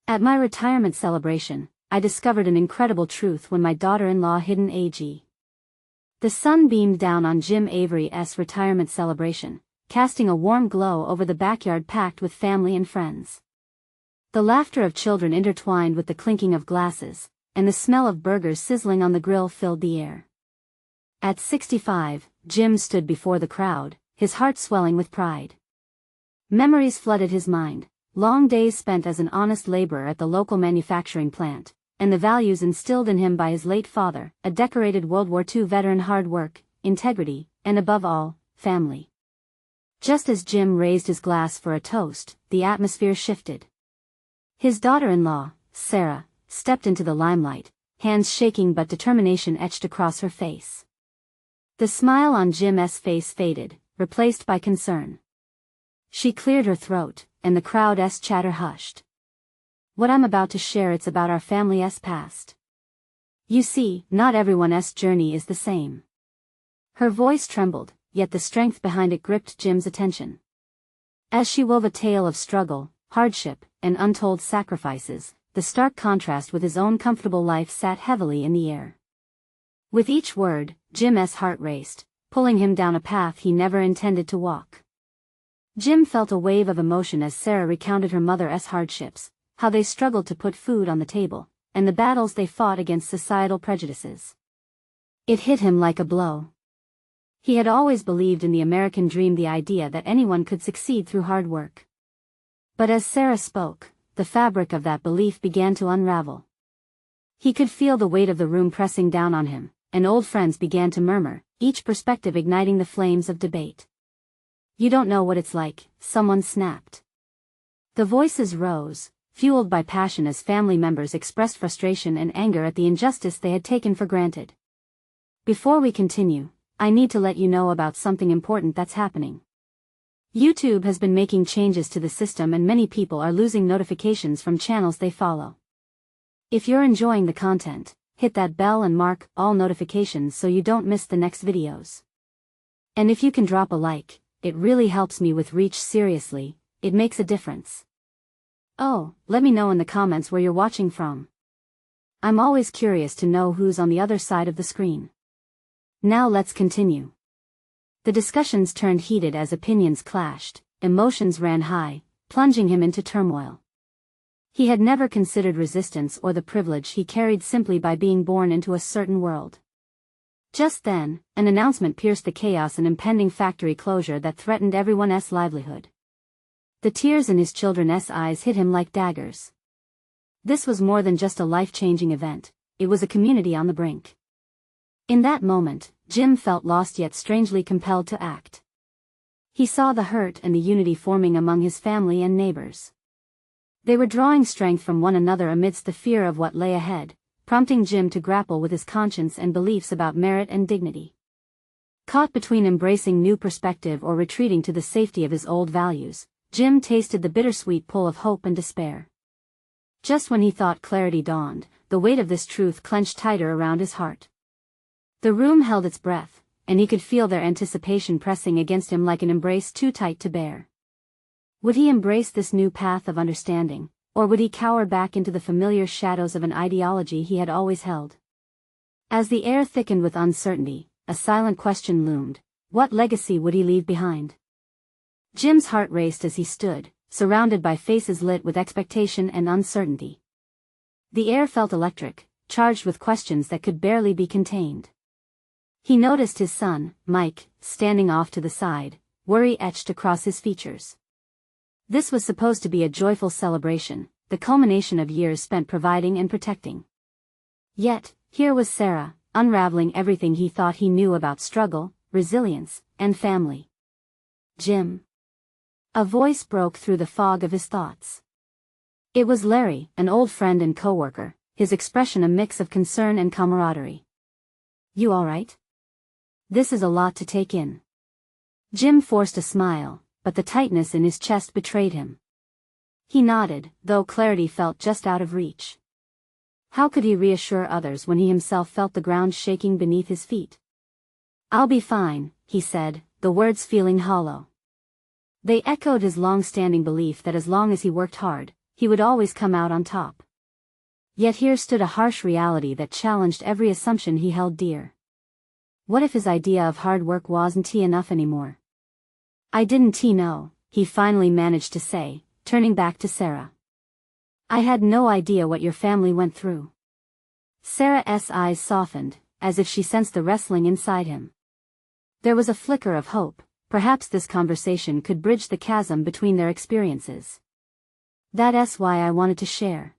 At my retirement celebration, I discovered an incredible truth when my daughter-in-law hidden AG. The sun beamed down on Jim Avery's retirement celebration, casting a warm glow over the backyard packed with family and friends. The laughter of children intertwined with the clinking of glasses, and the smell of burgers sizzling on the grill filled the air. At 65, Jim stood before the crowd, his heart swelling with pride. Memories flooded his mind, long days spent as an honest laborer at the local manufacturing plant, and the values instilled in him by his late father, a decorated World War II veteran: hard work, integrity, and above all, family. Just as Jim raised his glass for a toast, the atmosphere shifted. His daughter-in-law, Sarah, stepped into the limelight, hands shaking but determination etched across her face. The smile on Jim's face faded, replaced by concern. She cleared her throat, and the crowd's chatter hushed. What I'm about to share, it's about our family's past. You see, not everyone's journey is the same. Her voice trembled, yet the strength behind it gripped Jim's attention. As she wove a tale of struggle, hardship, and untold sacrifices, the stark contrast with his own comfortable life sat heavily in the air. With each word, Jim's heart raced, pulling him down a path he never intended to walk. Jim felt a wave of emotion as Sarah recounted her mother's hardships, how they struggled to put food on the table, and the battles they fought against societal prejudices. It hit him like a blow. He had always believed in the American dream, the idea that anyone could succeed through hard work. But as Sarah spoke, the fabric of that belief began to unravel. He could feel the weight of the room pressing down on him, and old friends began to murmur, each perspective igniting the flames of debate. "You don't know what it's like," someone snapped. The voices rose, fueled by passion, as family members expressed frustration and anger at the injustice they had taken for granted. Before we continue, I need to let you know about something important that's happening. YouTube has been making changes to the system, and many people are losing notifications from channels they follow. If you're enjoying the content, hit that bell and mark all notifications so you don't miss the next videos. And if you can drop a like, it really helps me with reach. Seriously, it makes a difference. Oh, let me know in the comments where you're watching from. I'm always curious to know who's on the other side of the screen. Now let's continue. The discussions turned heated as opinions clashed, emotions ran high, plunging him into turmoil. He had never considered resistance or the privilege he carried simply by being born into a certain world. Just then, an announcement pierced the chaos: an impending factory closure that threatened everyone's livelihood. The tears in his children's eyes hit him like daggers. This was more than just a life-changing event, it was a community on the brink. In that moment, Jim felt lost yet strangely compelled to act. He saw the hurt and the unity forming among his family and neighbors. They were drawing strength from one another amidst the fear of what lay ahead, prompting Jim to grapple with his conscience and beliefs about merit and dignity. Caught between embracing new perspective or retreating to the safety of his old values, Jim tasted the bittersweet pull of hope and despair. Just when he thought clarity dawned, the weight of this truth clenched tighter around his heart. The room held its breath, and he could feel their anticipation pressing against him like an embrace too tight to bear. Would he embrace this new path of understanding, or would he cower back into the familiar shadows of an ideology he had always held? As the air thickened with uncertainty, a silent question loomed: what legacy would he leave behind? Jim's heart raced as he stood, surrounded by faces lit with expectation and uncertainty. The air felt electric, charged with questions that could barely be contained. He noticed his son, Mike, standing off to the side, worry etched across his features. This was supposed to be a joyful celebration, the culmination of years spent providing and protecting. Yet, here was Sarah, unraveling everything he thought he knew about struggle, resilience, and family. "Jim." A voice broke through the fog of his thoughts. It was Larry, an old friend and coworker, his expression a mix of concern and camaraderie. "You all right? This is a lot to take in." Jim forced a smile, but the tightness in his chest betrayed him. He nodded, though clarity felt just out of reach. How could he reassure others when he himself felt the ground shaking beneath his feet? "I'll be fine," he said, the words feeling hollow. They echoed his long-standing belief that as long as he worked hard, he he would always come out on top. Yet here stood a harsh reality that challenged every assumption he held dear. What if his idea of hard work wasn't enough anymore? I didn't know, he finally managed to say, turning back to Sarah. I had no idea what your family went through. Sarah's eyes softened, as if she sensed the wrestling inside him. There was a flicker of hope. Perhaps this conversation could bridge the chasm between their experiences. That's why I wanted to share.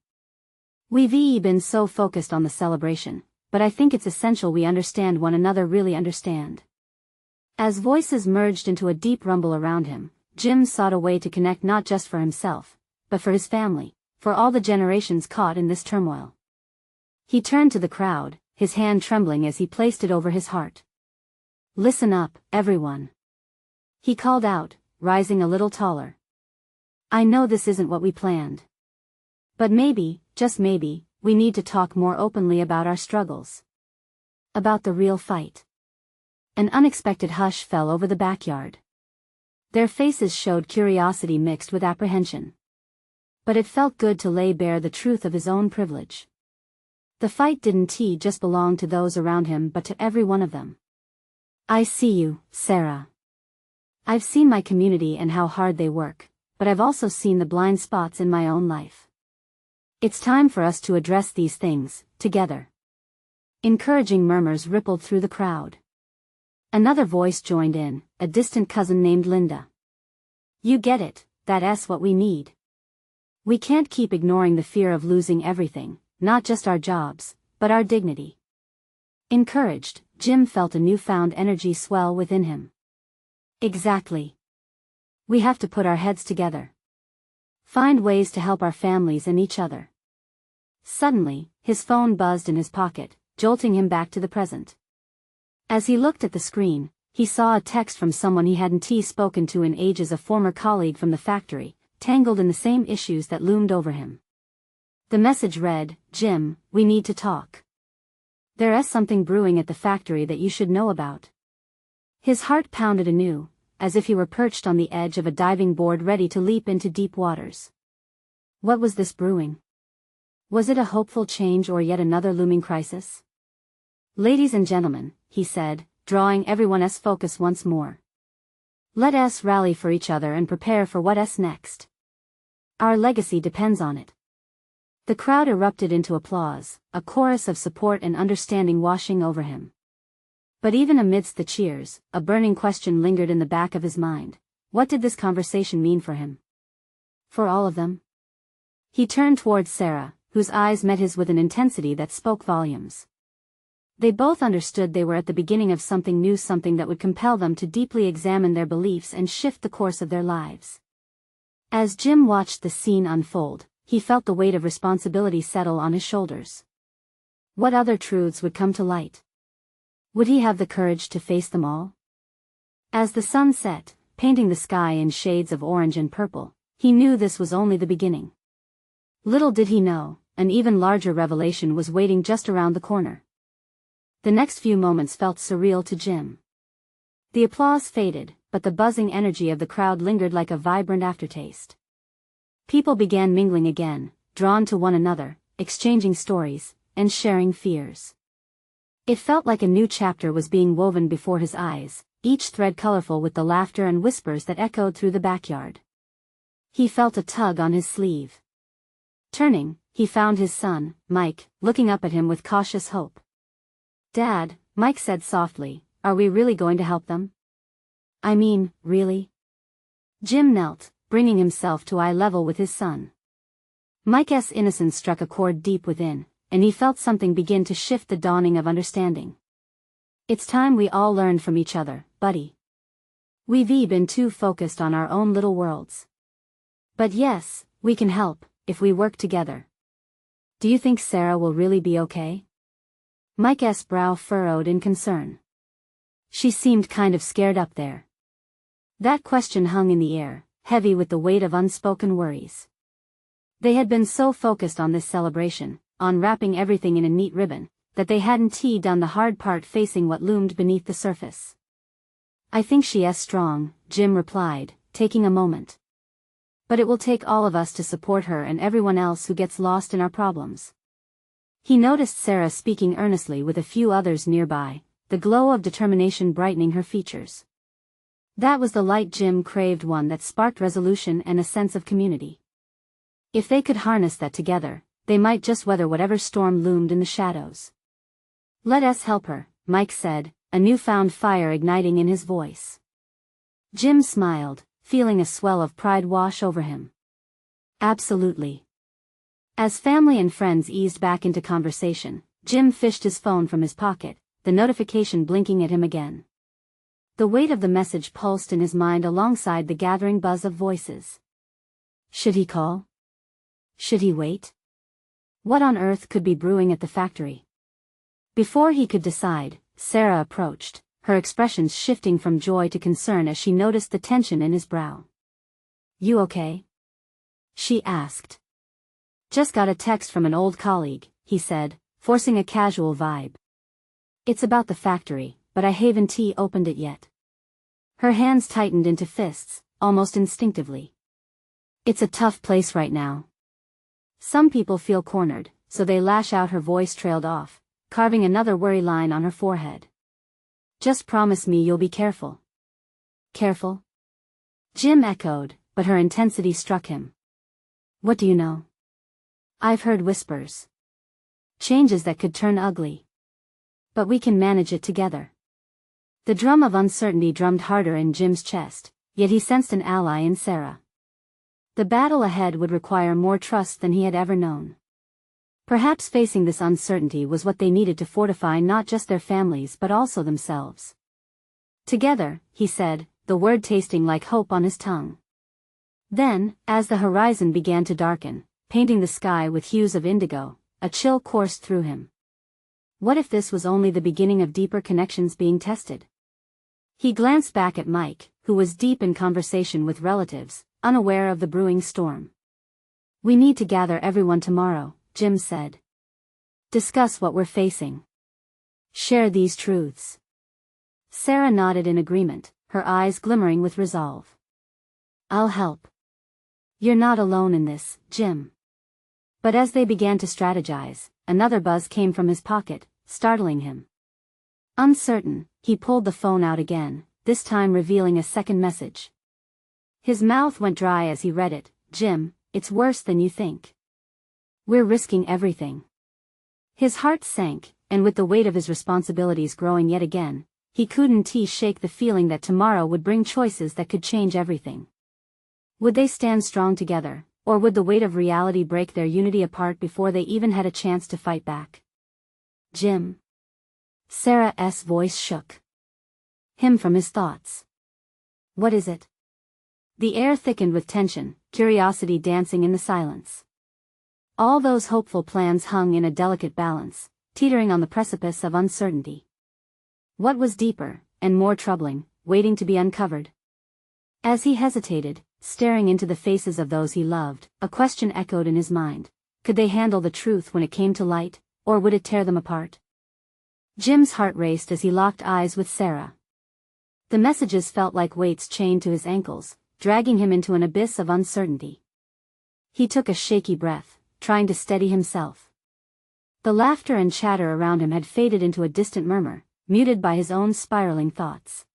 We've been so focused on the celebration, but I think it's essential we understand one another, really understand. As voices merged into a deep rumble around him, Jim sought a way to connect not just for himself, but for his family, for all the generations caught in this turmoil. He turned to the crowd, his hand trembling as he placed it over his heart. Listen up, everyone. He called out, rising a little taller. I know this isn't what we planned. But maybe, just maybe, we need to talk more openly about our struggles. About the real fight. An unexpected hush fell over the backyard. Their faces showed curiosity mixed with apprehension. But it felt good to lay bare the truth of his own privilege. The fight didn't just belong to those around him but to every one of them. I see you, Sarah. I've seen my community and how hard they work, but I've also seen the blind spots in my own life. It's time for us to address these things, together. Encouraging murmurs rippled through the crowd. Another voice joined in, a distant cousin named Linda. You get it, that's what we need. We can't keep ignoring the fear of losing everything, not just our jobs, but our dignity. Encouraged, Jim felt a newfound energy swell within him. Exactly. We have to put our heads together. Find ways to help our families and each other. Suddenly, his phone buzzed in his pocket, jolting him back to the present. As he looked at the screen, he saw a text from someone he hadn't spoken to in ages, a former colleague from the factory, tangled in the same issues that loomed over him. The message read, Jim, we need to talk. There's something brewing at the factory that you should know about. His heart pounded anew, as if he were perched on the edge of a diving board ready to leap into deep waters. What was this brewing? Was it a hopeful change or yet another looming crisis? Ladies and gentlemen, he said, drawing everyone's focus once more. Let us rally for each other and prepare for what's next. Our legacy depends on it. The crowd erupted into applause, a chorus of support and understanding washing over him. But even amidst the cheers, a burning question lingered in the back of his mind. What did this conversation mean for him? For all of them? He turned towards Sarah, whose eyes met his with an intensity that spoke volumes. They both understood they were at the beginning of something new, something that would compel them to deeply examine their beliefs and shift the course of their lives. As Jim watched the scene unfold, he felt the weight of responsibility settle on his shoulders. What other truths would come to light? Would he have the courage to face them all? As the sun set, painting the sky in shades of orange and purple, he knew this was only the beginning. Little did he know, an even larger revelation was waiting just around the corner. The next few moments felt surreal to Jim. The applause faded, but the buzzing energy of the crowd lingered like a vibrant aftertaste. People began mingling again, drawn to one another, exchanging stories, and sharing fears. It felt like a new chapter was being woven before his eyes, each thread colorful with the laughter and whispers that echoed through the backyard. He felt a tug on his sleeve. Turning, he found his son, Mike, looking up at him with cautious hope. Dad, Mike said softly, are we really going to help them? I mean, really? Jim knelt, bringing himself to eye level with his son. Mike's innocence struck a chord deep within, and he felt something begin to shift, the dawning of understanding. It's time we all learned from each other, buddy. We've been too focused on our own little worlds. But yes, we can help, if we work together. Do you think Sarah will really be okay? Mike's brow furrowed in concern. She seemed kind of scared up there. That question hung in the air, heavy with the weight of unspoken worries. They had been so focused on this celebration, on wrapping everything in a neat ribbon, that they hadn't done the hard part, facing what loomed beneath the surface. I think she's strong, Jim replied, taking a moment. But it will take all of us to support her and everyone else who gets lost in our problems. He noticed Sarah speaking earnestly with a few others nearby, the glow of determination brightening her features. That was the light Jim craved, one that sparked resolution and a sense of community. If they could harness that together, they might just weather whatever storm loomed in the shadows. "Let us help her," Mike said, a newfound fire igniting in his voice. Jim smiled, feeling a swell of pride wash over him. "Absolutely." As family and friends eased back into conversation, Jim fished his phone from his pocket, the notification blinking at him again. The weight of the message pulsed in his mind alongside the gathering buzz of voices. Should he call? Should he wait? What on earth could be brewing at the factory? Before he could decide, Sarah approached, her expressions shifting from joy to concern as she noticed the tension in his brow. "You okay?" she asked. "Just got a text from an old colleague," he said, forcing a casual vibe. "It's about the factory, but I haven't opened it yet." Her hands tightened into fists, almost instinctively. "It's a tough place right now. Some people feel cornered, so they lash out." Her voice trailed off, carving another worry line on her forehead. "Just promise me you'll be careful." "Careful?" Jim echoed, but her intensity struck him. "What do you know?" "I've heard whispers. Changes that could turn ugly. But we can manage it together." The drum of uncertainty drummed harder in Jim's chest, yet he sensed an ally in Sarah. The battle ahead would require more trust than he had ever known. Perhaps facing this uncertainty was what they needed to fortify not just their families but also themselves. "Together," he said, the word tasting like hope on his tongue. Then, as the horizon began to darken, painting the sky with hues of indigo, a chill coursed through him. What if this was only the beginning of deeper connections being tested? He glanced back at Mike, who was deep in conversation with relatives, unaware of the brewing storm. "We need to gather everyone tomorrow," Jim said. "Discuss what we're facing. Share these truths." Sarah nodded in agreement, her eyes glimmering with resolve. "I'll help." "You're not alone in this, Jim." But as they began to strategize, another buzz came from his pocket, startling him. Uncertain, he pulled the phone out again, this time revealing a second message. His mouth went dry as he read it. "Jim, it's worse than you think. We're risking everything." His heart sank, and with the weight of his responsibilities growing yet again, he couldn't shake the feeling that tomorrow would bring choices that could change everything. Would they stand strong together, or would the weight of reality break their unity apart before they even had a chance to fight back? "Jim." Sarah's voice shook him from his thoughts. "What is it?" The air thickened with tension, curiosity dancing in the silence. All those hopeful plans hung in a delicate balance, teetering on the precipice of uncertainty. What was deeper, and more troubling, waiting to be uncovered? As he hesitated, staring into the faces of those he loved, a question echoed in his mind. Could they handle the truth when it came to light, or would it tear them apart? Jim's heart raced as he locked eyes with Sarah. The messages felt like weights chained to his ankles, dragging him into an abyss of uncertainty. He took a shaky breath, trying to steady himself. The laughter and chatter around him had faded into a distant murmur, muted by his own spiraling thoughts.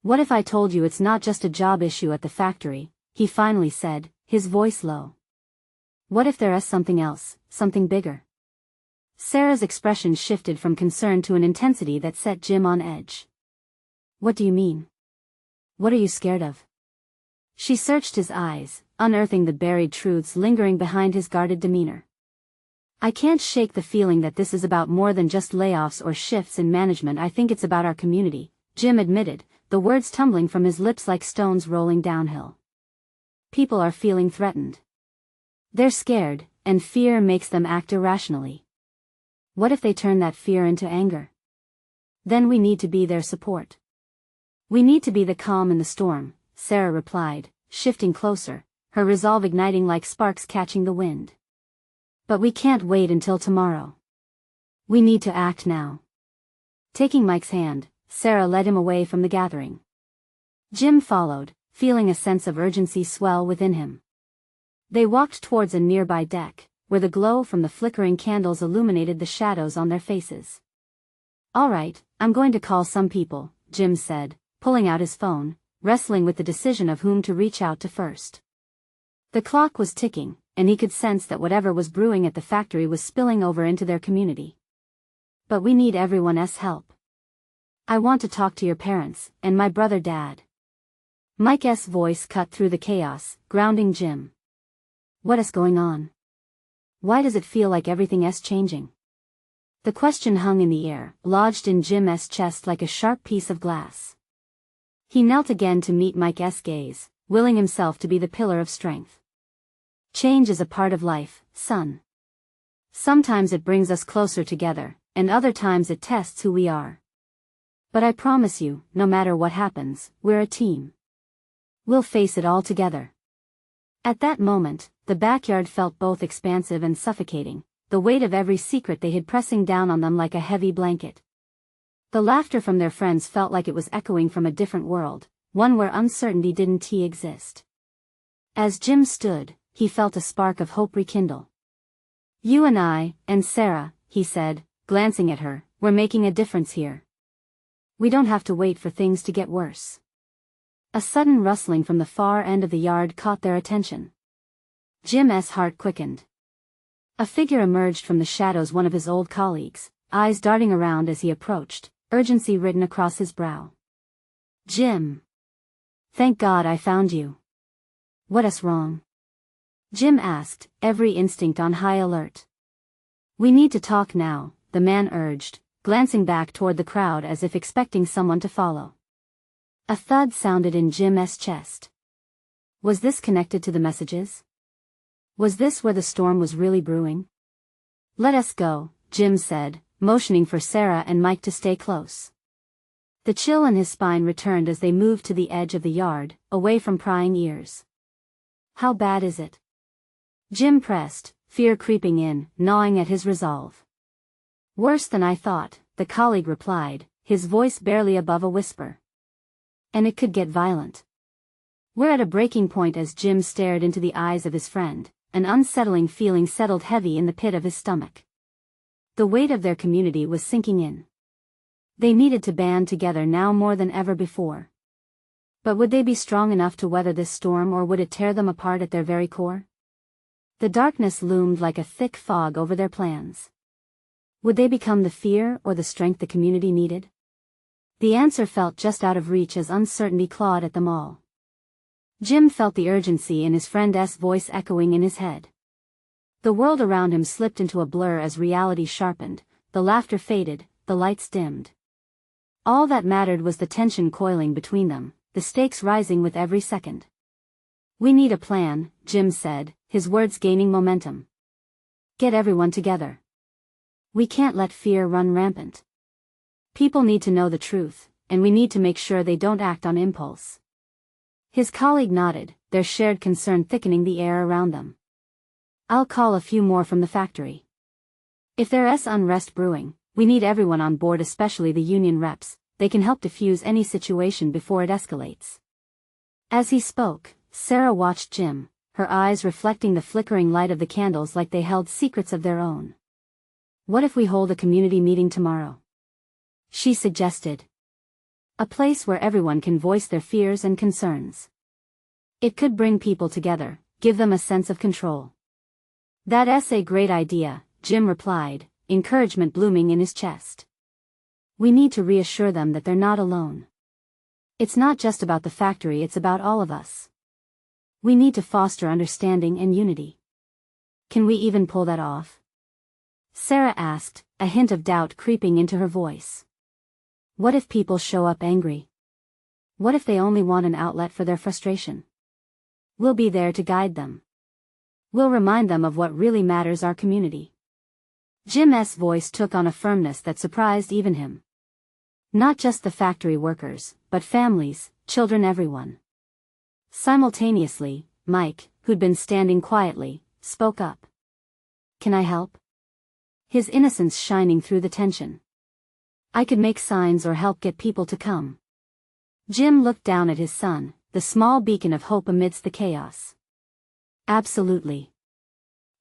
"What if I told you it's not just a job issue at the factory?" he finally said, his voice low. "What if there is something else, something bigger?" Sarah's expression shifted from concern to an intensity that set Jim on edge. "What do you mean? What are you scared of?" She searched his eyes, unearthing the buried truths lingering behind his guarded demeanor. "I can't shake the feeling that this is about more than just layoffs or shifts in management. I think it's about our community," Jim admitted, the words tumbling from his lips like stones rolling downhill. "People are feeling threatened. They're scared, and fear makes them act irrationally. What if they turn that fear into anger? Then we need to be their support. We need to be the calm in the storm," Sarah replied, shifting closer, her resolve igniting like sparks catching the wind. "But we can't wait until tomorrow. We need to act now." Taking Mike's hand, Sarah led him away from the gathering. Jim followed, feeling a sense of urgency swell within him. They walked towards a nearby deck, where the glow from the flickering candles illuminated the shadows on their faces. "All right, I'm going to call some people," Jim said, pulling out his phone, wrestling with the decision of whom to reach out to first. The clock was ticking, and he could sense that whatever was brewing at the factory was spilling over into their community. "But we need everyone's help. I want to talk to your parents, and my brother Dad." Mike's voice cut through the chaos, grounding Jim. "What is going on? Why does it feel like everything's changing?" The question hung in the air, lodged in Jim's chest like a sharp piece of glass. He knelt again to meet Mike's gaze, willing himself to be the pillar of strength. "Change is a part of life, son. Sometimes it brings us closer together, and other times it tests who we are. But I promise you, no matter what happens, we're a team. We'll face it all together." At that moment, the backyard felt both expansive and suffocating, the weight of every secret they hid pressing down on them like a heavy blanket. The laughter from their friends felt like it was echoing from a different world, one where uncertainty didn't exist. As Jim stood, he felt a spark of hope rekindle. "You and I, and Sarah," he said, glancing at her, "we're making a difference here. We don't have to wait for things to get worse." A sudden rustling from the far end of the yard caught their attention. Jim's heart quickened. A figure emerged from the shadows, one of his old colleagues, eyes darting around as he approached, urgency written across his brow. "Jim. Thank God I found you. What's wrong?" Jim asked, every instinct on high alert. "We need to talk now," the man urged, glancing back toward the crowd as if expecting someone to follow. A thud sounded in Jim's chest. Was this connected to the messages? Was this where the storm was really brewing? "Let us go," Jim said, motioning for Sarah and Mike to stay close. The chill in his spine returned as they moved to the edge of the yard, away from prying ears. "How bad is it?" Jim pressed, fear creeping in, gnawing at his resolve. "Worse than I thought," the colleague replied, his voice barely above a whisper. "And it could get violent." "We're at a breaking point." As Jim stared into the eyes of his friend, an unsettling feeling settled heavy in the pit of his stomach. The weight of their community was sinking in. They needed to band together now more than ever before. But would they be strong enough to weather this storm, or would it tear them apart at their very core? The darkness loomed like a thick fog over their plans. Would they become the fear or the strength the community needed? The answer felt just out of reach as uncertainty clawed at them all. Jim felt the urgency in his friend's voice echoing in his head. The world around him slipped into a blur as reality sharpened, the laughter faded, the lights dimmed. All that mattered was the tension coiling between them, the stakes rising with every second. "We need a plan," Jim said, his words gaining momentum. "Get everyone together. We can't let fear run rampant. People need to know the truth, and we need to make sure they don't act on impulse." His colleague nodded, their shared concern thickening the air around them. "I'll call a few more from the factory. If there's unrest brewing, we need everyone on board, especially the union reps. They can help diffuse any situation before it escalates." As he spoke, Sarah watched Jim, her eyes reflecting the flickering light of the candles like they held secrets of their own. "What if we hold a community meeting tomorrow?" she suggested. "A place where everyone can voice their fears and concerns. It could bring people together, give them a sense of control." "That's a great idea," Jim replied, encouragement blooming in his chest. "We need to reassure them that they're not alone. It's not just about the factory, it's about all of us. We need to foster understanding and unity." "Can we even pull that off?" Sarah asked, a hint of doubt creeping into her voice. "What if people show up angry? What if they only want an outlet for their frustration? We'll be there to guide them. We'll remind them of what really matters, our community." Jim's voice took on a firmness that surprised even him. Not just the factory workers, but families, children, everyone. Simultaneously, Mike, who'd been standing quietly, spoke up. "Can I help?" His innocence shining through the tension. "I could make signs or help get people to come." Jim looked down at his son, the small beacon of hope amidst the chaos. Absolutely.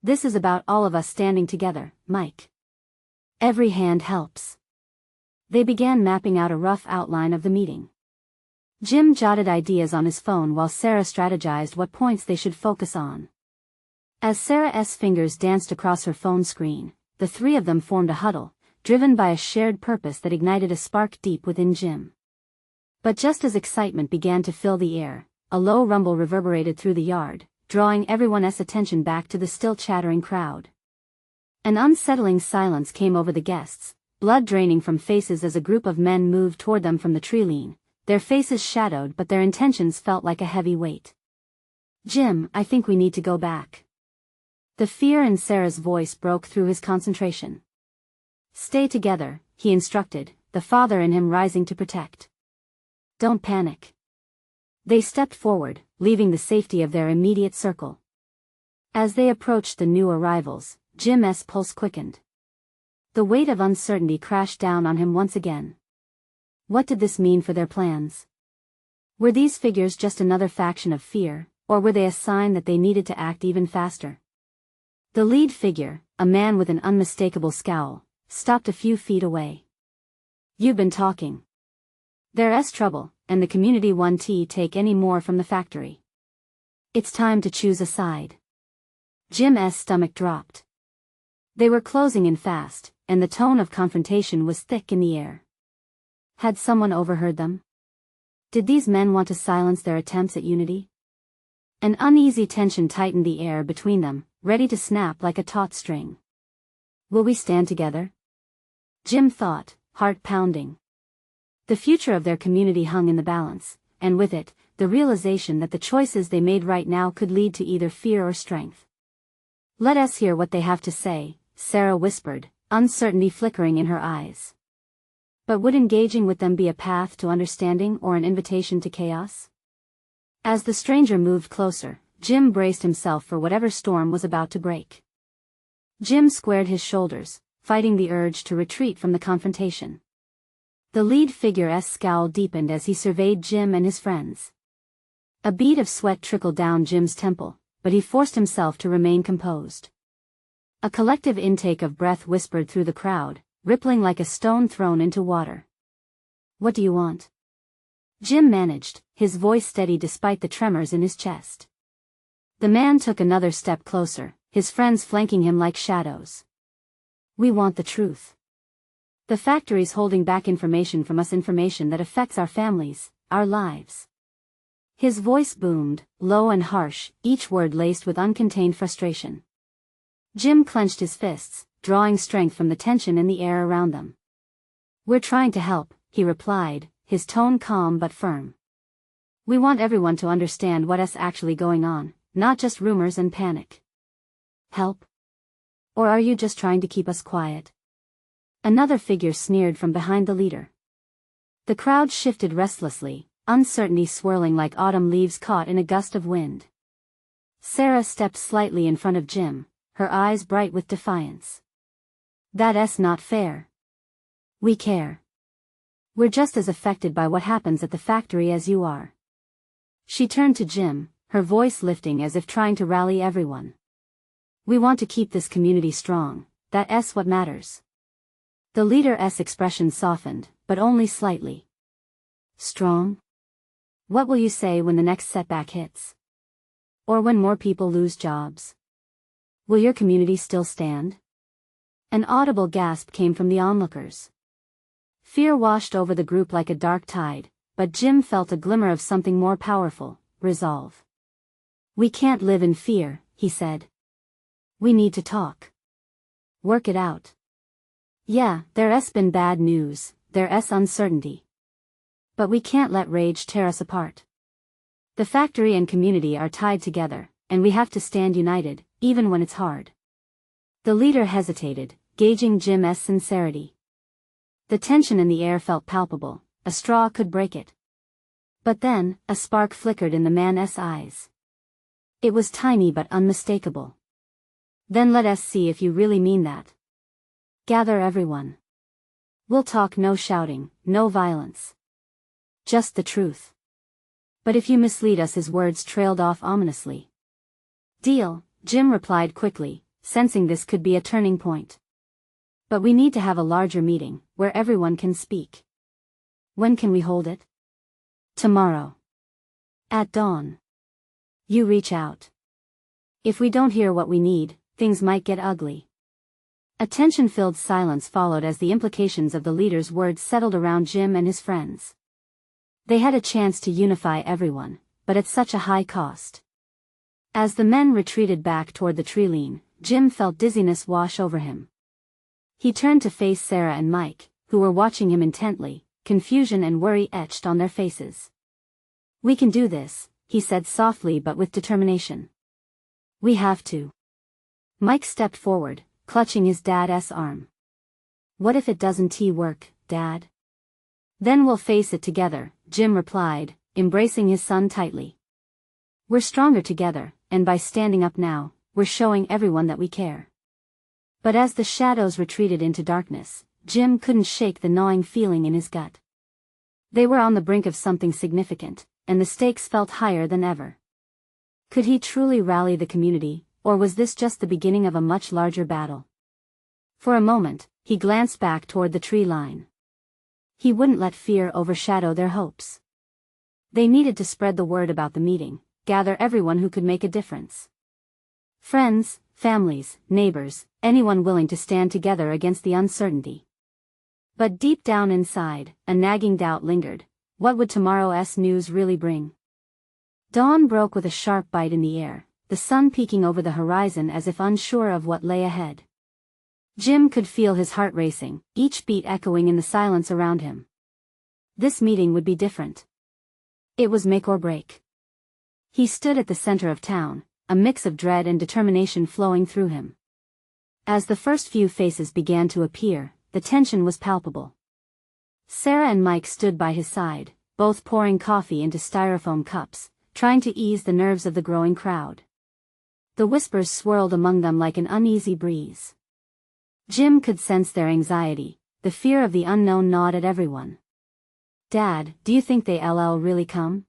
This is about all of us standing together, Mike. Every hand helps. They began mapping out a rough outline of the meeting. Jim jotted ideas on his phone while Sarah strategized what points they should focus on. As Sarah's fingers danced across her phone screen, the three of them formed a huddle, driven by a shared purpose that ignited a spark deep within Jim. But just as excitement began to fill the air, a low rumble reverberated through the yard, drawing everyone's attention back to the still chattering crowd. An unsettling silence came over the guests, blood draining from faces as a group of men moved toward them from the tree line, their faces shadowed but their intentions felt like a heavy weight. "Jim, I think we need to go back." The fear in Sarah's voice broke through his concentration. "Stay together," he instructed, the father in him rising to protect. "Don't panic." They stepped forward, leaving the safety of their immediate circle. As they approached the new arrivals, Jim's pulse quickened. The weight of uncertainty crashed down on him once again. What did this mean for their plans? Were these figures just another faction of fear, or were they a sign that they needed to act even faster? The lead figure, a man with an unmistakable scowl, stopped a few feet away. "You've been talking. There's trouble, and the community won't take any more from the factory. It's time to choose a side." Jim's stomach dropped. They were closing in fast, and the tone of confrontation was thick in the air. Had someone overheard them? Did these men want to silence their attempts at unity? An uneasy tension tightened the air between them, ready to snap like a taut string. Will we stand together? Jim thought, heart pounding. The future of their community hung in the balance, and with it, the realization that the choices they made right now could lead to either fear or strength. "Let us hear what they have to say," Sarah whispered, uncertainty flickering in her eyes. But would engaging with them be a path to understanding or an invitation to chaos? As the stranger moved closer, Jim braced himself for whatever storm was about to break. Jim squared his shoulders, fighting the urge to retreat from the confrontation. The lead figure's scowl deepened as he surveyed Jim and his friends. A bead of sweat trickled down Jim's temple, but he forced himself to remain composed. A collective intake of breath whispered through the crowd, rippling like a stone thrown into water. "What do you want?" Jim managed, his voice steady despite the tremors in his chest. The man took another step closer, his friends flanking him like shadows. "We want the truth. The factory's holding back information from us, information that affects our families, our lives." His voice boomed, low and harsh, each word laced with uncontained frustration. Jim clenched his fists, drawing strength from the tension in the air around them. "We're trying to help," he replied, his tone calm but firm. "We want everyone to understand what's actually going on, not just rumors and panic." "Help? Or are you just trying to keep us quiet?" Another figure sneered from behind the leader. The crowd shifted restlessly, uncertainty swirling like autumn leaves caught in a gust of wind. Sarah stepped slightly in front of Jim, her eyes bright with defiance. "That's not fair. We care. We're just as affected by what happens at the factory as you are." She turned to Jim, her voice lifting as if trying to rally everyone. "We want to keep this community strong, that's what matters." The leader's expression softened, but only slightly. "Strong? What will you say when the next setback hits? Or when more people lose jobs? Will your community still stand?" An audible gasp came from the onlookers. Fear washed over the group like a dark tide, but Jim felt a glimmer of something more powerful, resolve. "We can't live in fear," he said. "We need to talk. Work it out. Yeah, there's been bad news, there's uncertainty. But we can't let rage tear us apart. The factory and community are tied together, and we have to stand united, even when it's hard." The leader hesitated, gauging Jim's sincerity. The tension in the air felt palpable, a straw could break it. But then, a spark flickered in the man's eyes. It was tiny but unmistakable. "Then let us see if you really mean that. Gather everyone. We'll talk, no shouting, no violence. Just the truth." But if you mislead us, his words trailed off ominously. Deal, Jim replied quickly, sensing this could be a turning point. But we need to have a larger meeting, where everyone can speak. When can we hold it? Tomorrow. At dawn. You reach out. If we don't hear what we need, things might get ugly. A tension-filled silence followed as the implications of the leader's words settled around Jim and his friends. They had a chance to unify everyone, but at such a high cost. As the men retreated back toward the tree line, Jim felt dizziness wash over him. He turned to face Sarah and Mike, who were watching him intently, confusion and worry etched on their faces. We can do this, he said softly but with determination. We have to. Mike stepped forward, clutching his dad's arm. What if it doesn't work, Dad? Then we'll face it together, Jim replied, embracing his son tightly. We're stronger together, and by standing up now, we're showing everyone that we care. But as the shadows retreated into darkness, Jim couldn't shake the gnawing feeling in his gut. They were on the brink of something significant, and the stakes felt higher than ever. Could he truly rally the community, or was this just the beginning of a much larger battle? For a moment, he glanced back toward the tree line. He wouldn't let fear overshadow their hopes. They needed to spread the word about the meeting, gather everyone who could make a difference. Friends, families, neighbors, anyone willing to stand together against the uncertainty. But deep down inside, a nagging doubt lingered. What would tomorrow's news really bring? Dawn broke with a sharp bite in the air, the sun peeking over the horizon as if unsure of what lay ahead. Jim could feel his heart racing, each beat echoing in the silence around him. This meeting would be different. It was make or break. He stood at the center of town, a mix of dread and determination flowing through him. As the first few faces began to appear, the tension was palpable. Sarah and Mike stood by his side, both pouring coffee into styrofoam cups, trying to ease the nerves of the growing crowd. The whispers swirled among them like an uneasy breeze. Jim could sense their anxiety, the fear of the unknown gnawed at everyone. Dad, do you think they'll really come?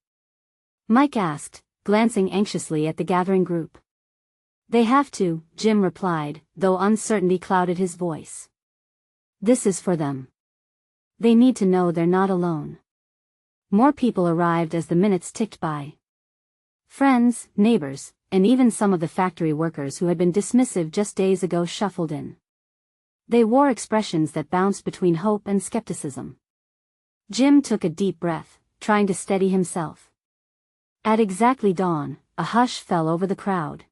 Mike asked, glancing anxiously at the gathering group. They have to, Jim replied, though uncertainty clouded his voice. This is for them. They need to know they're not alone. More people arrived as the minutes ticked by. Friends, neighbors, and even some of the factory workers who had been dismissive just days ago shuffled in. They wore expressions that bounced between hope and skepticism. Jim took a deep breath, trying to steady himself. At exactly dawn, a hush fell over the crowd.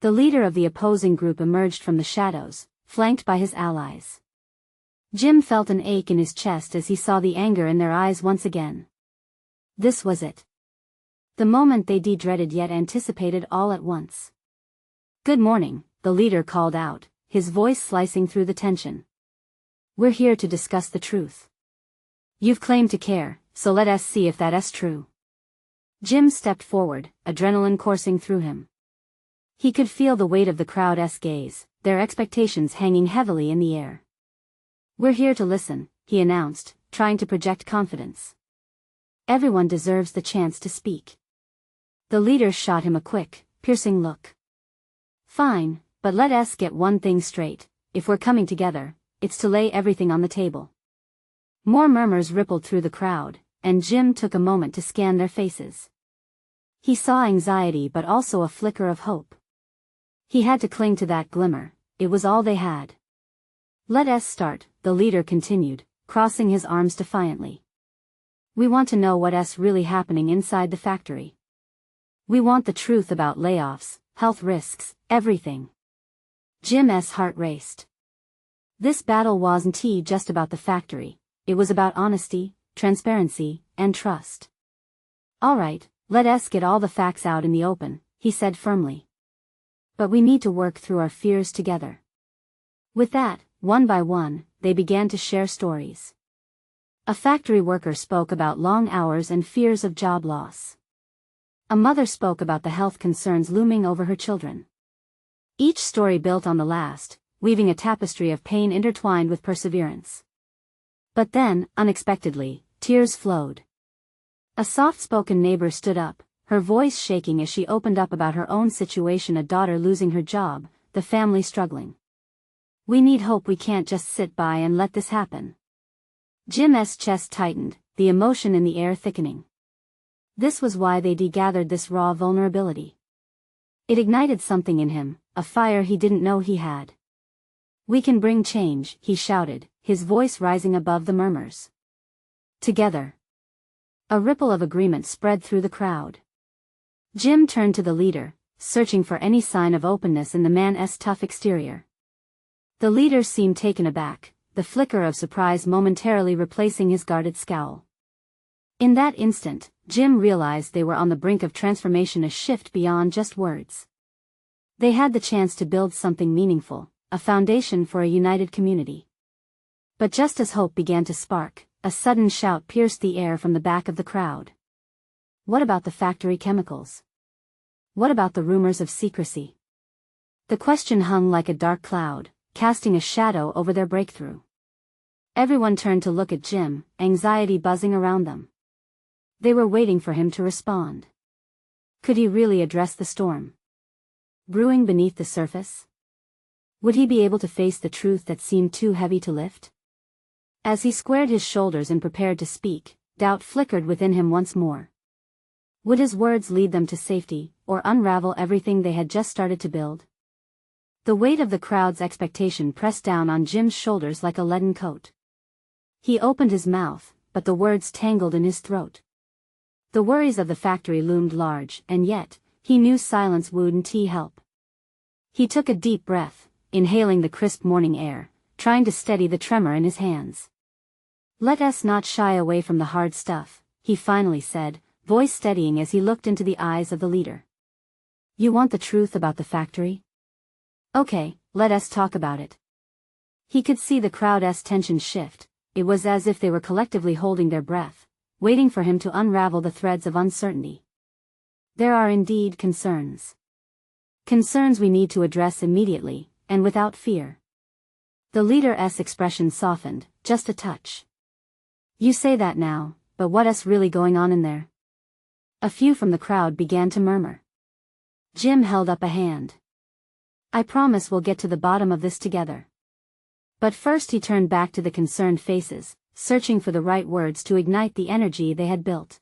The leader of the opposing group emerged from the shadows, flanked by his allies. Jim felt an ache in his chest as he saw the anger in their eyes once again. This was it. The moment they dreaded yet anticipated all at once. Good morning, the leader called out, his voice slicing through the tension. We're here to discuss the truth. You've claimed to care, so let us see if that's true. Jim stepped forward, adrenaline coursing through him. He could feel the weight of the crowd's gaze, their expectations hanging heavily in the air. We're here to listen, he announced, trying to project confidence. Everyone deserves the chance to speak. The leader shot him a quick, piercing look. Fine, but let us get one thing straight. If we're coming together, it's to lay everything on the table. More murmurs rippled through the crowd, and Jim took a moment to scan their faces. He saw anxiety but also a flicker of hope. He had to cling to that glimmer, it was all they had. Let us start, the leader continued, crossing his arms defiantly. We want to know what's really happening inside the factory. We want the truth about layoffs, health risks, everything. Jim's heart raced. This battle wasn't just about the factory, it was about honesty, transparency, and trust. All right, let us get all the facts out in the open, he said firmly. But we need to work through our fears together. With that, one by one, they began to share stories. A factory worker spoke about long hours and fears of job loss. A mother spoke about the health concerns looming over her children. Each story built on the last, weaving a tapestry of pain intertwined with perseverance. But then, unexpectedly, tears flowed. A soft-spoken neighbor stood up, her voice shaking as she opened up about her own situation: a daughter losing her job, the family struggling. "We need hope. We can't just sit by and let this happen." Jim's chest tightened, the emotion in the air thickening. This was why they'd gathered, this raw vulnerability. It ignited something in him, a fire he didn't know he had. "We can bring change," he shouted, his voice rising above the murmurs. "Together." A ripple of agreement spread through the crowd. Jim turned to the leader, searching for any sign of openness in the man's tough exterior. The leader seemed taken aback, the flicker of surprise momentarily replacing his guarded scowl. In that instant, Jim realized they were on the brink of transformation, a shift beyond just words. They had the chance to build something meaningful, a foundation for a united community. But just as hope began to spark, a sudden shout pierced the air from the back of the crowd. What about the factory chemicals? What about the rumors of secrecy? The question hung like a dark cloud, casting a shadow over their breakthrough. Everyone turned to look at Jim, anxiety buzzing around them. They were waiting for him to respond. Could he really address the storm brewing beneath the surface? Would he be able to face the truth that seemed too heavy to lift? As he squared his shoulders and prepared to speak, doubt flickered within him once more. Would his words lead them to safety, or unravel everything they had just started to build? The weight of the crowd's expectation pressed down on Jim's shoulders like a leaden coat. He opened his mouth, but the words tangled in his throat. The worries of the factory loomed large, and yet, he knew silence wouldn't help. He took a deep breath, inhaling the crisp morning air, trying to steady the tremor in his hands. "Let us not shy away from the hard stuff," he finally said, voice steadying as he looked into the eyes of the leader. "You want the truth about the factory? Okay, let us talk about it." He could see the crowd's tension shift. It was as if they were collectively holding their breath, waiting for him to unravel the threads of uncertainty. "There are indeed concerns. Concerns we need to address immediately, and without fear." The leader's expression softened, just a touch. "You say that now, but what's really going on in there?" A few from the crowd began to murmur. Jim held up a hand. "I promise we'll get to the bottom of this together." But first he turned back to the concerned faces, searching for the right words to ignite the energy they had built.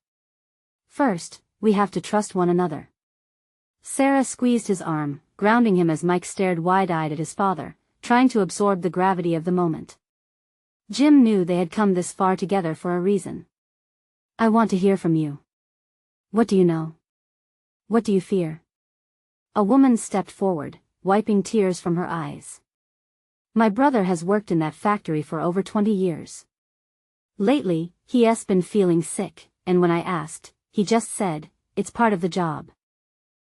"First, we have to trust one another." Sarah squeezed his arm, grounding him as Mike stared wide-eyed at his father, trying to absorb the gravity of the moment. Jim knew they had come this far together for a reason. "I want to hear from you. What do you know? What do you fear?" A woman stepped forward, wiping tears from her eyes. "My brother has worked in that factory for over 20 years. Lately, he's been feeling sick, and when I asked, he just said, it's part of the job.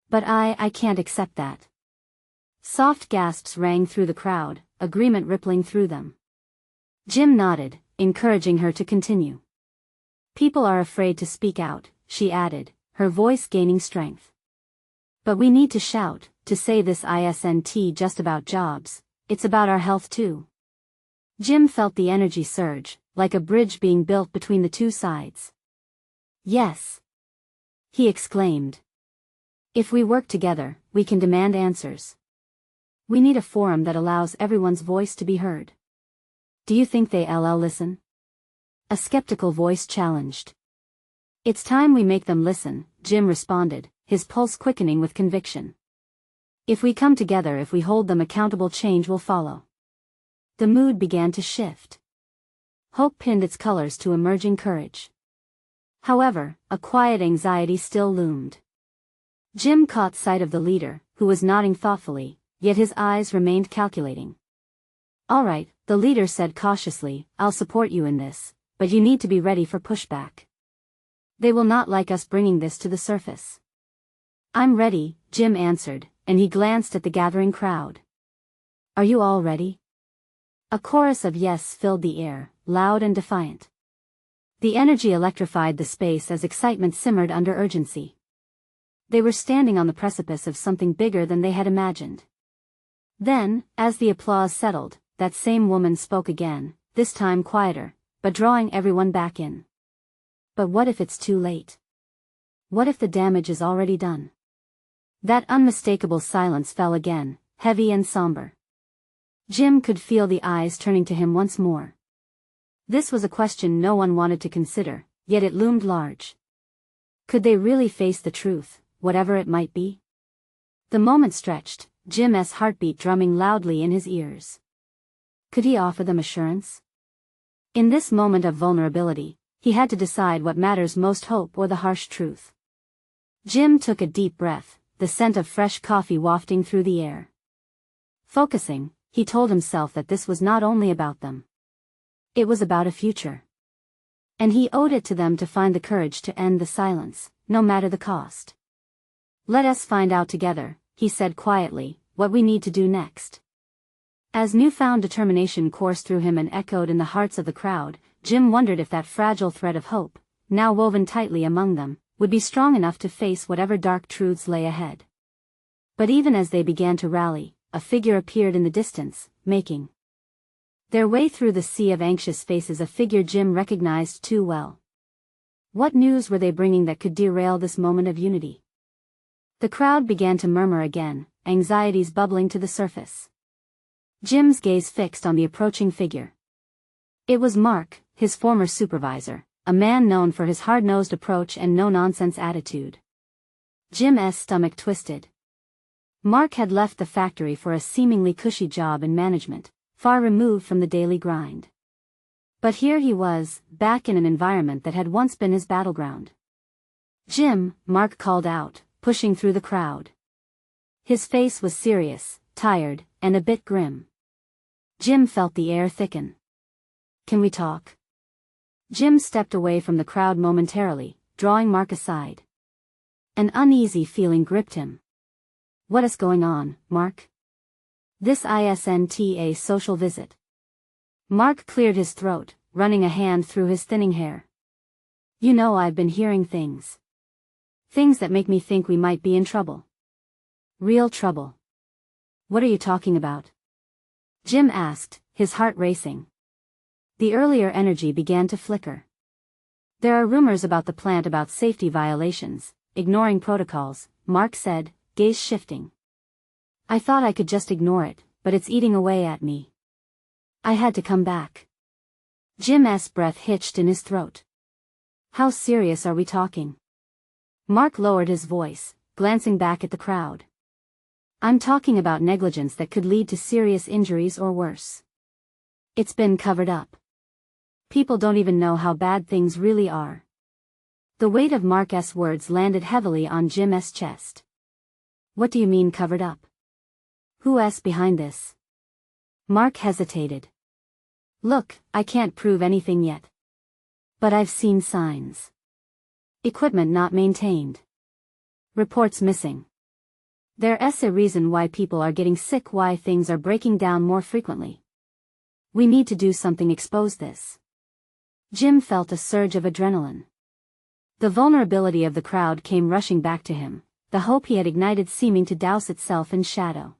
But I can't accept that." Soft gasps rang through the crowd, agreement rippling through them. Jim nodded, encouraging her to continue. "People are afraid to speak out," she added, her voice gaining strength. "But we need to shout, to say this isn't just about jobs, it's about our health too." Jim felt the energy surge, like a bridge being built between the two sides. "Yes," he exclaimed. "If we work together, we can demand answers. We need a forum that allows everyone's voice to be heard." "Do you think they'll listen?" a skeptical voice challenged. "It's time we make them listen," Jim responded, his pulse quickening with conviction. "If we come together, if we hold them accountable, change will follow." The mood began to shift. Hope pinned its colors to emerging courage. However, a quiet anxiety still loomed. Jim caught sight of the leader, who was nodding thoughtfully, yet his eyes remained calculating. "All right," the leader said cautiously, "I'll support you in this, but you need to be ready for pushback. They will not like us bringing this to the surface." "I'm ready," Jim answered, and he glanced at the gathering crowd. "Are you all ready?" A chorus of yes filled the air, loud and defiant. The energy electrified the space as excitement simmered under urgency. They were standing on the precipice of something bigger than they had imagined. Then, as the applause settled, that same woman spoke again, this time quieter, but drawing everyone back in. But what if it's too late? What if the damage is already done? That unmistakable silence fell again, heavy and somber. Jim could feel the eyes turning to him once more. This was a question no one wanted to consider, yet it loomed large. Could they really face the truth, whatever it might be? The moment stretched, Jim's heartbeat drumming loudly in his ears. Could he offer them assurance? In this moment of vulnerability, he had to decide what matters most: hope or the harsh truth. Jim took a deep breath, the scent of fresh coffee wafting through the air. Focusing, he told himself that this was not only about them. It was about a future. And he owed it to them to find the courage to end the silence, no matter the cost. Let us find out together, he said quietly, what we need to do next. As newfound determination coursed through him and echoed in the hearts of the crowd, Jim wondered if that fragile thread of hope, now woven tightly among them, would be strong enough to face whatever dark truths lay ahead. But even as they began to rally, a figure appeared in the distance, making their way through the sea of anxious faces, a figure Jim recognized too well. What news were they bringing that could derail this moment of unity? The crowd began to murmur again, anxieties bubbling to the surface. Jim's gaze fixed on the approaching figure. It was Mark, his former supervisor, a man known for his hard-nosed approach and no-nonsense attitude. Jim's stomach twisted. Mark had left the factory for a seemingly cushy job in management, far removed from the daily grind. But here he was, back in an environment that had once been his battleground. "Jim," Mark called out, pushing through the crowd. His face was serious, tired, and a bit grim. Jim felt the air thicken. "Can we talk?" Jim stepped away from the crowd momentarily, drawing Mark aside. An uneasy feeling gripped him. "What is going on, Mark?" "This isn't a social visit." Mark cleared his throat, running a hand through his thinning hair. "You know, I've been hearing things. Things that make me think we might be in trouble." "Real trouble? What are you talking about?" Jim asked, his heart racing. The earlier energy began to flicker. "There are rumors about the plant about safety violations, ignoring protocols," Mark said, gaze shifting. "I thought I could just ignore it, but it's eating away at me. I had to come back." Jim's breath hitched in his throat. "How serious are we talking?" Mark lowered his voice, glancing back at the crowd. "I'm talking about negligence that could lead to serious injuries or worse. It's been covered up. People don't even know how bad things really are." The weight of Mark's words landed heavily on Jim's chest. "What do you mean covered up? Who's behind this?" Mark hesitated. "Look, I can't prove anything yet. But I've seen signs. Equipment not maintained. Reports missing. There's a reason why people are getting sick, why things are breaking down more frequently. We need to do something, expose this." Jim felt a surge of adrenaline. The vulnerability of the crowd came rushing back to him, the hope he had ignited seeming to douse itself in shadow.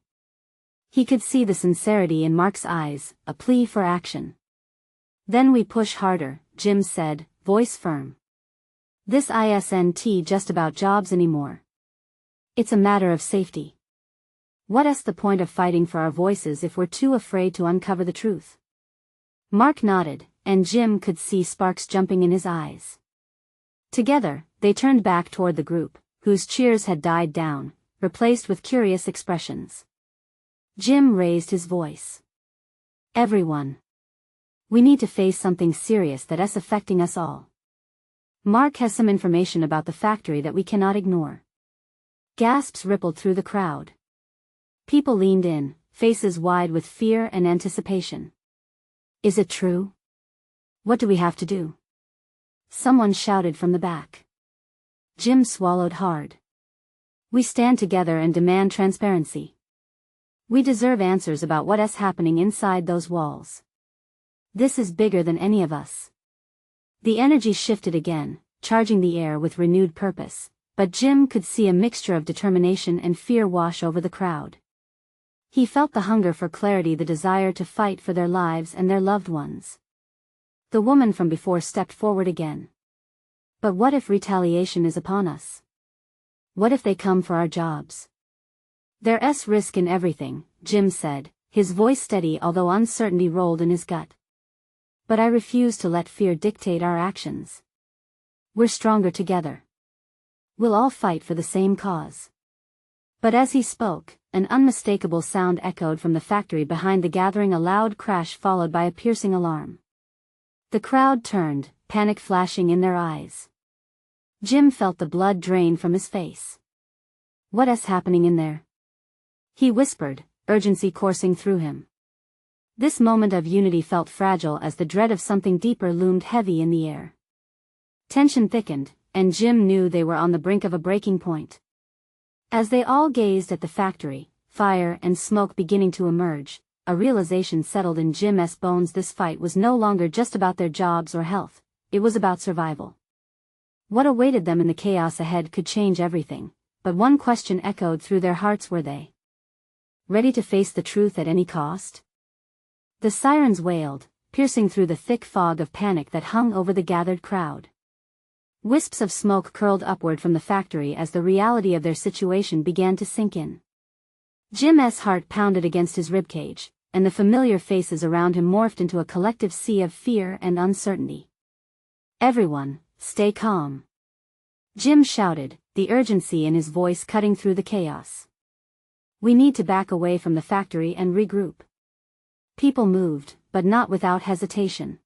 He could see the sincerity in Mark's eyes, a plea for action. "Then we push harder," Jim said, voice firm. "This isn't just about jobs anymore. It's a matter of safety. What's the point of fighting for our voices if we're too afraid to uncover the truth?" Mark nodded, and Jim could see sparks jumping in his eyes. Together, they turned back toward the group, whose cheers had died down, replaced with curious expressions. Jim raised his voice. "Everyone. We need to face something serious that's affecting us all. Mark has some information about the factory that we cannot ignore." Gasps rippled through the crowd. People leaned in, faces wide with fear and anticipation. "Is it true? What do we have to do?" Someone shouted from the back. Jim swallowed hard. "We stand together and demand transparency. We deserve answers about what's happening inside those walls. This is bigger than any of us." The energy shifted again, charging the air with renewed purpose, but Jim could see a mixture of determination and fear wash over the crowd. He felt the hunger for clarity, the desire to fight for their lives and their loved ones. The woman from before stepped forward again. But what if retaliation is upon us? What if they come for our jobs? There's risk in everything, Jim said, his voice steady although uncertainty rolled in his gut. But I refuse to let fear dictate our actions. We're stronger together. We'll all fight for the same cause. But as he spoke, an unmistakable sound echoed from the factory behind the gathering, a loud crash followed by a piercing alarm. The crowd turned, panic flashing in their eyes. Jim felt the blood drain from his face. What's happening in there? He whispered, urgency coursing through him. This moment of unity felt fragile as the dread of something deeper loomed heavy in the air. Tension thickened, and Jim knew they were on the brink of a breaking point. As they all gazed at the factory, fire and smoke beginning to emerge, a realization settled in Jim's bones. This fight was no longer just about their jobs or health, it was about survival. What awaited them in the chaos ahead could change everything, but one question echoed through their hearts: were they ready to face the truth at any cost? The sirens wailed, piercing through the thick fog of panic that hung over the gathered crowd. Wisps of smoke curled upward from the factory as the reality of their situation began to sink in. Jim's heart pounded against his ribcage, and the familiar faces around him morphed into a collective sea of fear and uncertainty. Everyone, stay calm. Jim shouted, the urgency in his voice cutting through the chaos. We need to back away from the factory and regroup. People moved, but not without hesitation.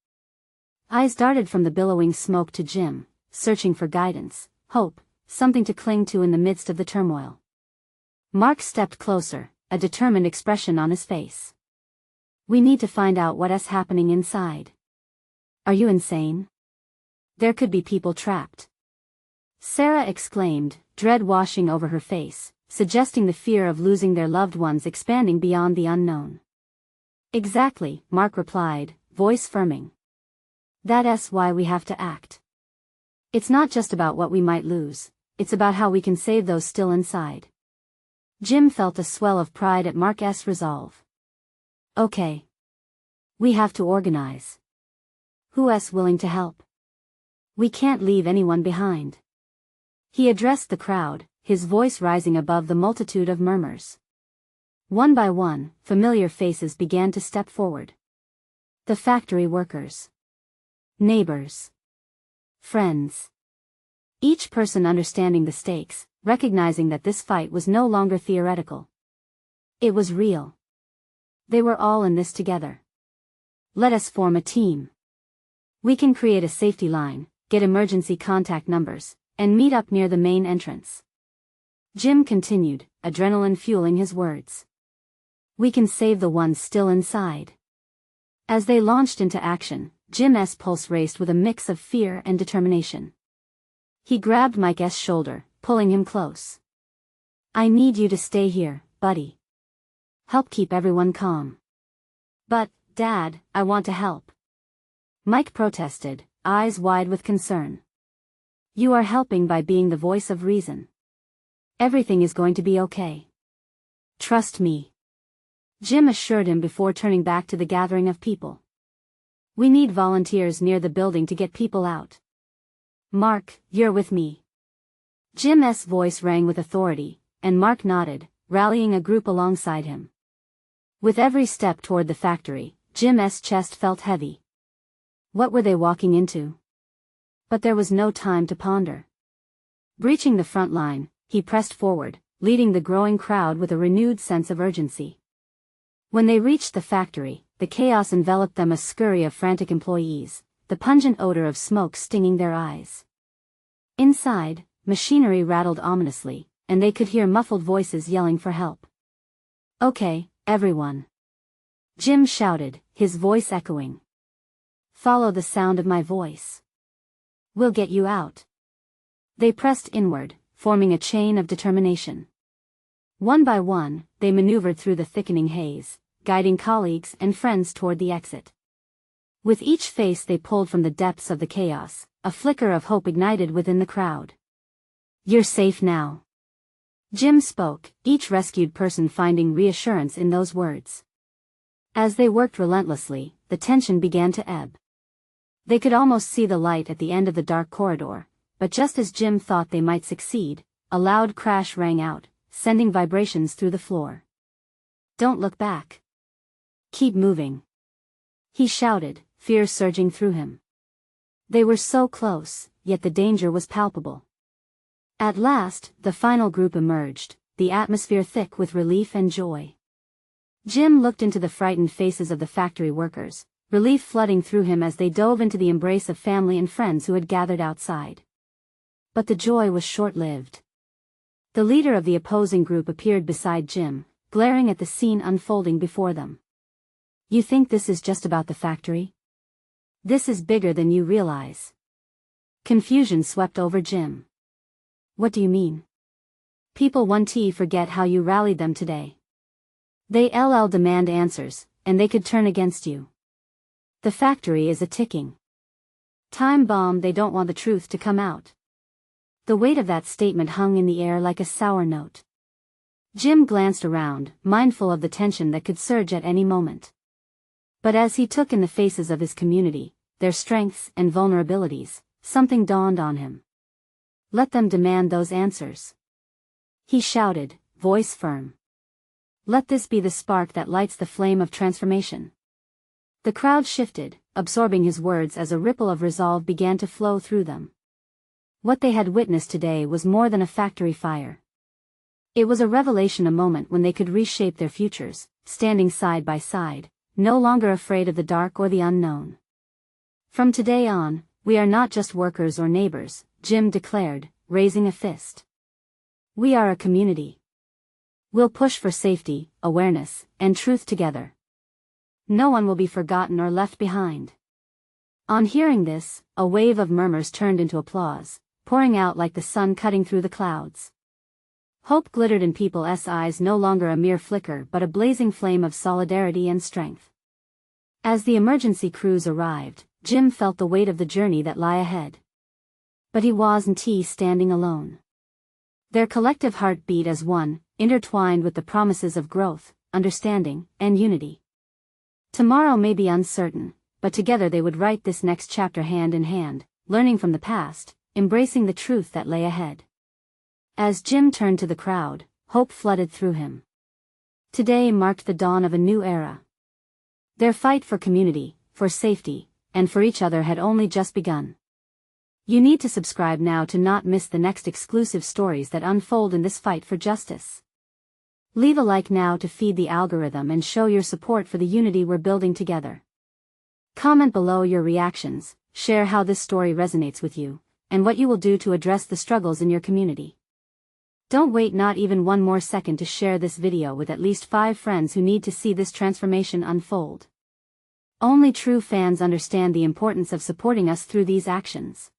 Eyes darted from the billowing smoke to Jim, searching for guidance, hope, something to cling to in the midst of the turmoil. Mark stepped closer, a determined expression on his face. We need to find out what's happening inside. Are you insane? There could be people trapped. Sarah exclaimed, dread washing over her face, suggesting the fear of losing their loved ones expanding beyond the unknown. Exactly, Mark replied, voice firming. That's why we have to act. It's not just about what we might lose, it's about how we can save those still inside. Jim felt a swell of pride at Mark's resolve. Okay. We have to organize. Who's willing to help? We can't leave anyone behind. He addressed the crowd, his voice rising above the multitude of murmurs. One by one, familiar faces began to step forward. The factory workers. Neighbors. Friends. Each person understanding the stakes, recognizing that this fight was no longer theoretical. It was real. They were all in this together. Let us form a team. We can create a safety line, get emergency contact numbers, and meet up near the main entrance. Jim continued, adrenaline fueling his words. We can save the ones still inside. As they launched into action, Jim's pulse raced with a mix of fear and determination. He grabbed Mike's shoulder, pulling him close. I need you to stay here, buddy. Help keep everyone calm. But, Dad, I want to help. Mike protested, eyes wide with concern. You are helping by being the voice of reason. Everything is going to be okay. Trust me. Jim assured him before turning back to the gathering of people. We need volunteers near the building to get people out. Mark, you're with me. Jim's voice rang with authority, and Mark nodded, rallying a group alongside him. With every step toward the factory, Jim's chest felt heavy. What were they walking into? But there was no time to ponder. Breaching the front line, he pressed forward, leading the growing crowd with a renewed sense of urgency. When they reached the factory, the chaos enveloped them, a scurry of frantic employees, the pungent odor of smoke stinging their eyes. Inside, machinery rattled ominously, and they could hear muffled voices yelling for help. Okay, everyone. Jim shouted, his voice echoing. Follow the sound of my voice. We'll get you out. They pressed inward, forming a chain of determination. One by one, they maneuvered through the thickening haze, guiding colleagues and friends toward the exit. With each face they pulled from the depths of the chaos, a flicker of hope ignited within the crowd. You're safe now. Jim spoke, each rescued person finding reassurance in those words. As they worked relentlessly, the tension began to ebb. They could almost see the light at the end of the dark corridor, but just as Jim thought they might succeed, a loud crash rang out, sending vibrations through the floor. "Don't look back. Keep moving," he shouted, fear surging through him. They were so close, yet the danger was palpable. At last, the final group emerged, the atmosphere thick with relief and joy. Jim looked into the frightened faces of the factory workers, relief flooding through him as they dove into the embrace of family and friends who had gathered outside. But the joy was short-lived. The leader of the opposing group appeared beside Jim, glaring at the scene unfolding before them. "You think this is just about the factory? This is bigger than you realize." Confusion swept over Jim. "What do you mean? People want to forget how you rallied them today. They demand answers, and they could turn against you. The factory is a ticking time bomb. They don't want the truth to come out." The weight of that statement hung in the air like a sour note. Jim glanced around, mindful of the tension that could surge at any moment. But as he took in the faces of his community, their strengths and vulnerabilities, something dawned on him. "Let them demand those answers," he shouted, voice firm. "Let this be the spark that lights the flame of transformation." The crowd shifted, absorbing his words as a ripple of resolve began to flow through them. What they had witnessed today was more than a factory fire. It was a revelation, a moment when they could reshape their futures, standing side by side, no longer afraid of the dark or the unknown. "From today on, we are not just workers or neighbors," Jim declared, raising a fist. "We are a community. We'll push for safety, awareness, and truth together. No one will be forgotten or left behind." On hearing this, a wave of murmurs turned into applause, pouring out like the sun cutting through the clouds. Hope glittered in people's eyes, no longer a mere flicker but a blazing flame of solidarity and strength. As the emergency crews arrived, Jim felt the weight of the journey that lay ahead. But he wasn't standing alone. Their collective heart beat as one, intertwined with the promises of growth, understanding, and unity. Tomorrow may be uncertain, but together they would write this next chapter hand in hand, learning from the past, embracing the truth that lay ahead. As Jim turned to the crowd, hope flooded through him. Today marked the dawn of a new era. Their fight for community, for safety, and for each other had only just begun. You need to subscribe now to not miss the next exclusive stories that unfold in this fight for justice. Leave a like now to feed the algorithm and show your support for the unity we're building together. Comment below your reactions, share how this story resonates with you, and what you will do to address the struggles in your community. Don't wait not even one more second to share this video with at least 5 friends who need to see this transformation unfold. Only true fans understand the importance of supporting us through these actions.